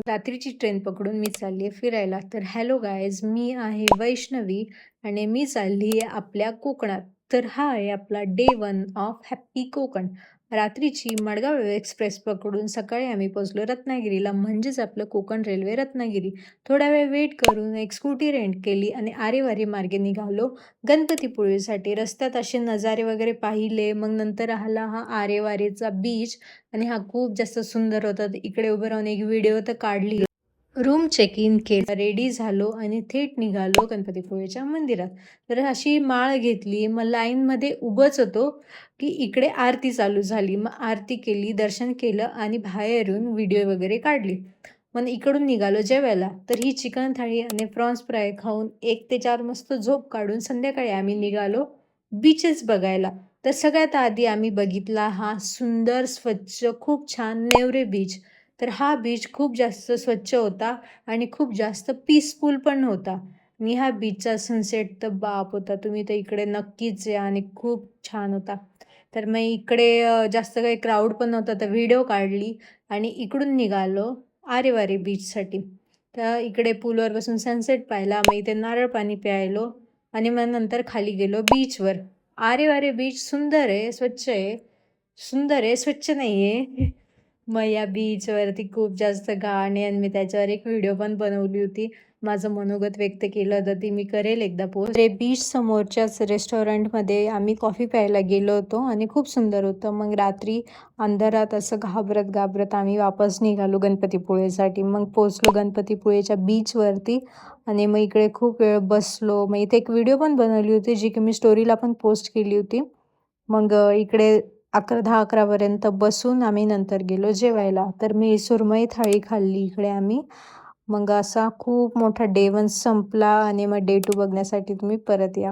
रात्रीची ट्रेन पकडून मी चालली आहे फिरायला. तर हॅलो गायज, मी आहे वैष्णवी आणि मी चालली आहे आपल्या कोकणात. तर हा आहे आपला डे 1 ऑफ हॅप्पी कोकण. रात्रीची मडगाव एक्सप्रेस पकडून सकाळी आम्ही पोहोचलो रत्नागिरीला, म्हणजेच आपलं कोकण रेल्वे रत्नागिरी. थोडा वेळ वेट करून एक स्कूटी रेंट केली आणि आरेवारी मार्गे निघालो गणपतीपुळेसाठी. रस्त्यात असे नजारे वगैरे पाहिले. मग नंतर आला हा आरेवारीचा बीच आणि हा खूप जास्त सुंदर होता. इकडे उभं राहून एक व्हिडिओ तर काढली. रूम चेक इन केलं, रेडी झालो आणि थेट निघालो गणपतीपुळेच्या मंदिरात. तर अशी माळ घेतली, मग लाईनमध्ये उभंच होतो की इकडे आरती चालू झाली. मग आरती केली, दर्शन केलं आणि बाहेरून व्हिडिओ वगैरे काढली. मग इकडून निघालो जेवायला. तर ही चिकन थाळी आणि प्रॉन्स फ्राय खाऊन 1 ते 4 मस्त झोप काढून संध्याकाळी आम्ही निघालो बीचेस बघायला. तर सगळ्यात आधी आम्ही बघितला हा सुंदर, स्वच्छ, खूप छान नेवरे बीच. तर हा बीच खूप जास्त स्वच्छ होता आणि खूप जास्त पीसफुल पण होता. आणि ह्या बीचचा सनसेट तर बाप होता. तुम्ही तर इकडे नक्कीच या आणि खूप छान होता. तर मग इकडे जास्त काही क्राऊड पण नव्हता, तर व्हिडिओ काढली आणि इकडून निघालो आरेवारे बीचसाठी. तर इकडे पूलवर बसून सनसेट पाहिला, मग इथे नारळ पाणी प्यायलो आणि मग नंतर खाली गेलो बीचवर. आरेवारे बीच सुंदर आहे, स्वच्छ आहे. सुंदर आहे, स्वच्छ नाही आहे. मग या बीचवरती खूप जास्त घाण आहे आणि मी त्याच्यावर एक व्हिडिओ पण बनवली होती. माझं मनोगत व्यक्त केलं होतं, ती मी करेल एकदा पोस्ट. बीच समोरच्याच रेस्टॉरंटमध्ये आम्ही कॉफी प्यायला गेलो होतो आणि खूप सुंदर होतं. मग रात्री अंधारात असं घाबरत घाबरत आम्ही वापस निघालो गणपतीपुळेसाठी. मग पोचलो गणपतीपुळेच्या बीचवरती आणि मग इकडे खूप वेळ बसलो. मग इथे एक व्हिडिओ पण बनवली होती, जी की मी स्टोरीला पण पोस्ट केली होती. मग इकडे 10-11पर्यंत बसून आम्ही नंतर गेलो जेवायला. तर मी सुरमई थाळी खाल्ली इकडे आम्ही. मग असा खूप मोठा डे 1 संपला आणि मग डे 2 बघण्यासाठी तुम्ही परत या.